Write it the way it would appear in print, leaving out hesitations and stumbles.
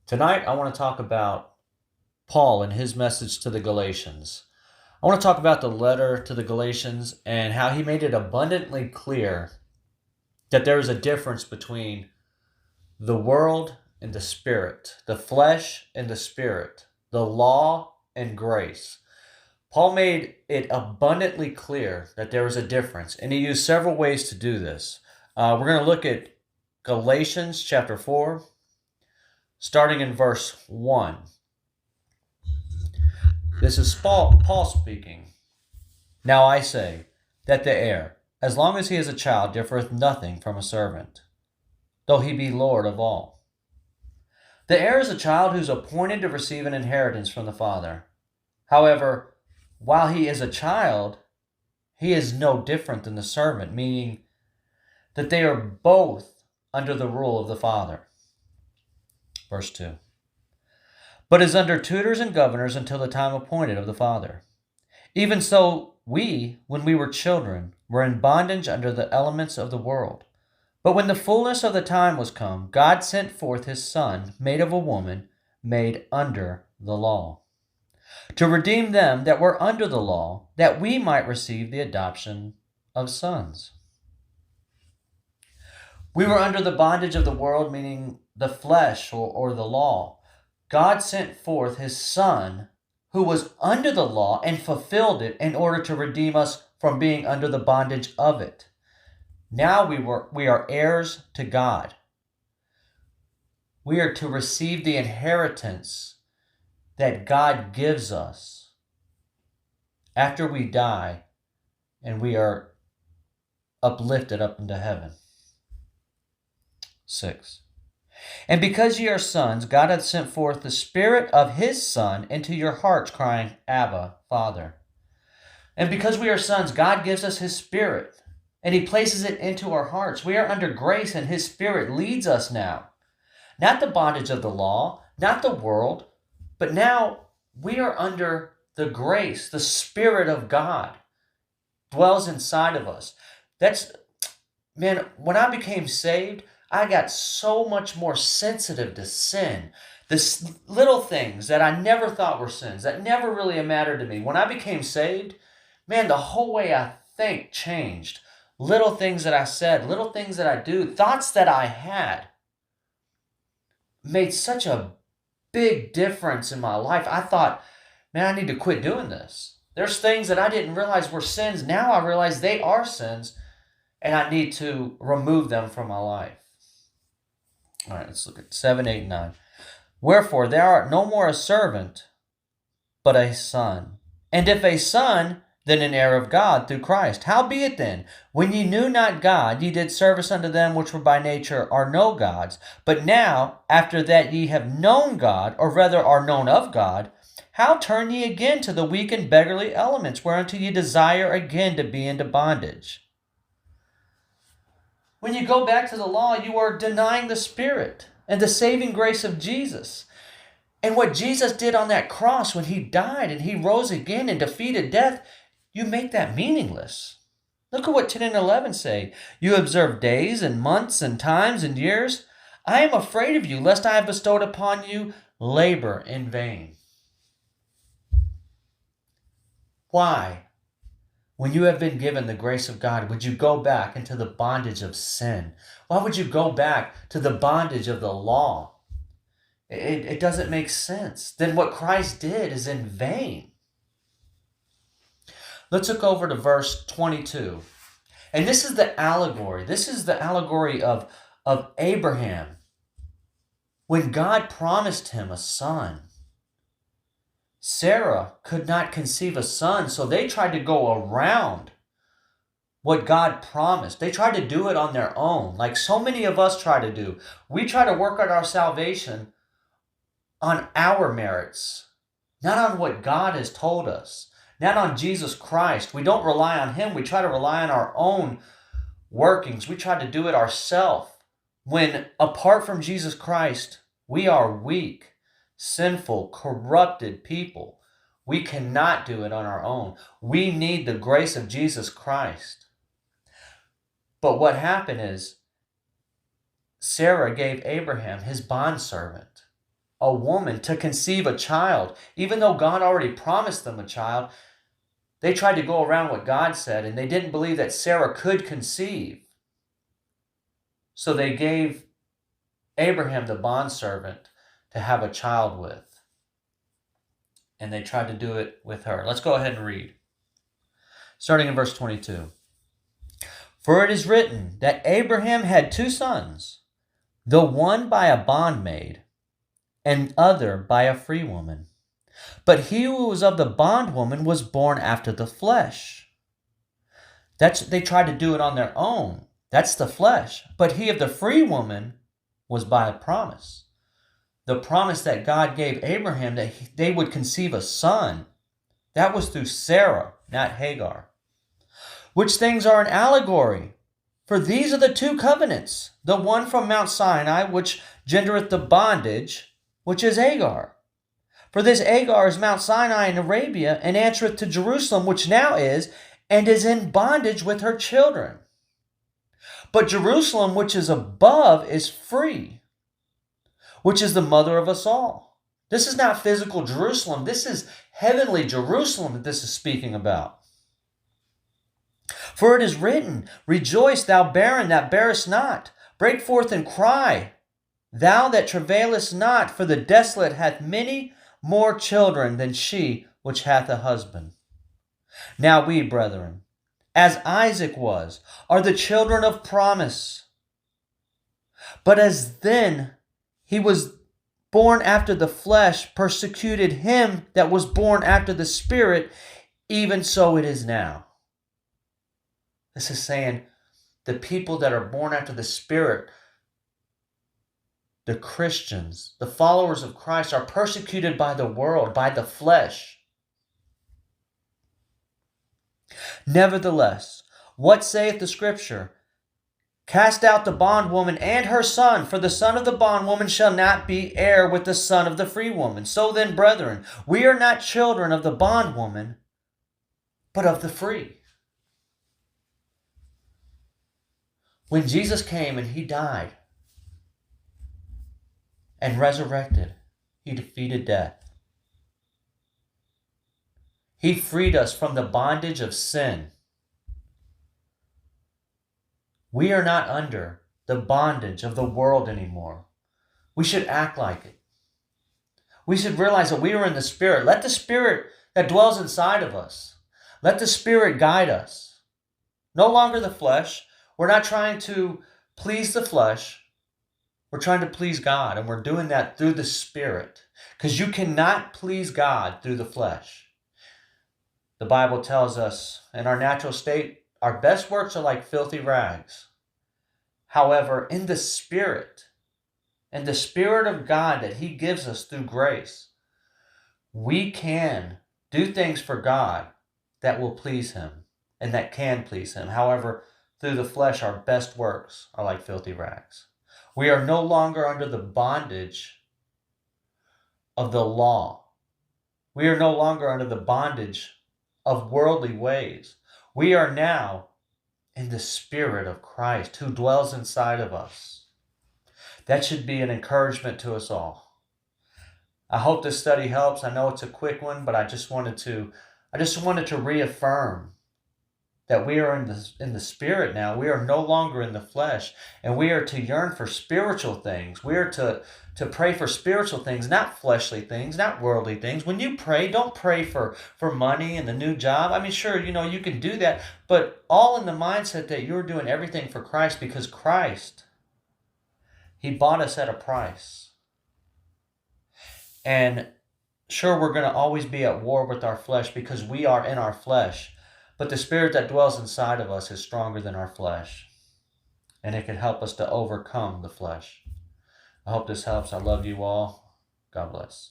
Tonight, I want to talk about Paul and his message to the Galatians. I want to talk about the letter to the Galatians and how he made it abundantly clear that there is a difference between the world and the spirit, the flesh and the spirit, the law and grace. Paul made it abundantly clear that there is a difference, and he used several ways to do this. We're going to look at Galatians chapter 4, starting in verse 1. This is Paul speaking. Now I say that the heir, as long as he is a child, differeth nothing from a servant, though he be Lord of all. The heir is a child who is appointed to receive an inheritance from the father. However, while he is a child, he is no different than the servant, meaning that they are both under the rule of the father. Verse 2. But is under tutors and governors until the time appointed of the Father. Even so, we, when we were children, were in bondage under the elements of the world. But when the fullness of the time was come, God sent forth his Son, made of a woman, made under the law, to redeem them that were under the law, that we might receive the adoption of sons. We were under the bondage of the world, meaning the flesh or the law. God sent forth his Son, who was under the law, and fulfilled it in order to redeem us from being under the bondage of it. Now we are heirs to God. We are to receive the inheritance that God gives us after we die and we are uplifted up into heaven. 6. And because ye are sons, God hath sent forth the Spirit of his Son into your hearts, crying, Abba, Father. And because we are sons, God gives us his Spirit, and he places it into our hearts. We are under grace, and his Spirit leads us now. Not the bondage of the law, not the world, but now we are under the grace. The Spirit of God dwells inside of us. Man, when I became saved, I got so much more sensitive to sin. The little things that I never thought were sins, that never really mattered to me. When I became saved, man, the whole way I think changed. Little things that I said, little things that I do, thoughts that I had made such a big difference in my life. I thought, man, I need to quit doing this. There's things that I didn't realize were sins. Now I realize they are sins, and I need to remove them from my life. All right, let's look at 7, 8, 9. Wherefore, thou art no more a servant, but a son. And if a son, then an heir of God through Christ. Howbeit then, when ye knew not God, ye did service unto them which were by nature are no gods. But now, after that ye have known God, or rather are known of God, how turn ye again to the weak and beggarly elements, whereunto ye desire again to be into bondage? When you go back to the law, you are denying the Spirit and the saving grace of Jesus. And what Jesus did on that cross when he died and he rose again and defeated death, you make that meaningless. Look at what 10 and 11 say. You observe days and months and times and years. I am afraid of you, lest I have bestowed upon you labor in vain. Why? When you have been given the grace of God, would you go back into the bondage of sin? Why would you go back to the bondage of the law? It doesn't make sense. Then what Christ did is in vain. Let's look over to verse 22. And this is the allegory. This is the allegory of Abraham. When God promised him a son, Sarah could not conceive a son, so they tried to go around what God promised. They tried to do it on their own, like so many of us try to do. We try to work out our salvation on our merits, not on what God has told us, not on Jesus Christ. We don't rely on him. We try to rely on our own workings. We try to do it ourselves. When apart from Jesus Christ, we are weak, sinful, corrupted people. We cannot do it on our own. We need the grace of Jesus Christ. But what happened is Sarah gave Abraham his bondservant a woman to conceive a child, even though God already promised them a child. They tried to go around what God said, and they didn't believe that Sarah could conceive. So they gave Abraham the bondservant to have a child with. And they tried to do it with her. Let's go ahead and read. Starting in verse 22. For it is written that Abraham had two sons, the one by a bondmaid, and other by a free woman. But he who was of the bondwoman was born after the flesh. They tried to do it on their own. That's the flesh. But he of the free woman was by a promise. The promise that God gave Abraham that they would conceive a son. That was through Sarah, not Hagar. Which things are an allegory. For these are the two covenants, the one from Mount Sinai, which gendereth the bondage, which is Hagar. For this Hagar is Mount Sinai in Arabia, and answereth to Jerusalem, which now is, and is in bondage with her children. But Jerusalem, which is above, is free, which is the mother of us all. This is not physical Jerusalem. This is heavenly Jerusalem that this is speaking about. For it is written, Rejoice, thou barren that bearest not. Break forth and cry, thou that travailest not, for the desolate hath many more children than she which hath a husband. Now we, brethren, as Isaac was, are the children of promise. But as then he was born after the flesh, persecuted him that was born after the Spirit, even so it is now. This is saying the people that are born after the Spirit, the Christians, the followers of Christ, are persecuted by the world, by the flesh. Nevertheless, what saith the Scripture? Cast out the bondwoman and her son, for the son of the bondwoman shall not be heir with the son of the free woman. So then, brethren, we are not children of the bondwoman, but of the free. When Jesus came and he died and resurrected, he defeated death. He freed us from the bondage of sin. We are not under the bondage of the world anymore. We should act like it. We should realize that we are in the Spirit. Let the Spirit that dwells inside of us, let the Spirit guide us. No longer the flesh. We're not trying to please the flesh. We're trying to please God, and we're doing that through the Spirit, because you cannot please God through the flesh. The Bible tells us in our natural state, our best works are like filthy rags. However, in the Spirit of God that he gives us through grace, we can do things for God that will please him and that can please him. However, through the flesh, our best works are like filthy rags. We are no longer under the bondage of the law. We are no longer under the bondage of worldly ways. We are now in the Spirit of Christ who dwells inside of us. That should be an encouragement to us all. I hope this study helps. I know it's a quick one, but I just wanted to reaffirm that we are in the Spirit now. We are no longer in the flesh, and we are to yearn for spiritual things. We are to pray for spiritual things, not fleshly things, not worldly things. When you pray, don't pray for money and the new job. I mean, sure, you can do that, but all in the mindset that you're doing everything for Christ, because Christ, he bought us at a price. And sure, we're going to always be at war with our flesh because we are in our flesh. But the Spirit that dwells inside of us is stronger than our flesh. And it can help us to overcome the flesh. I hope this helps. I love you all. God bless.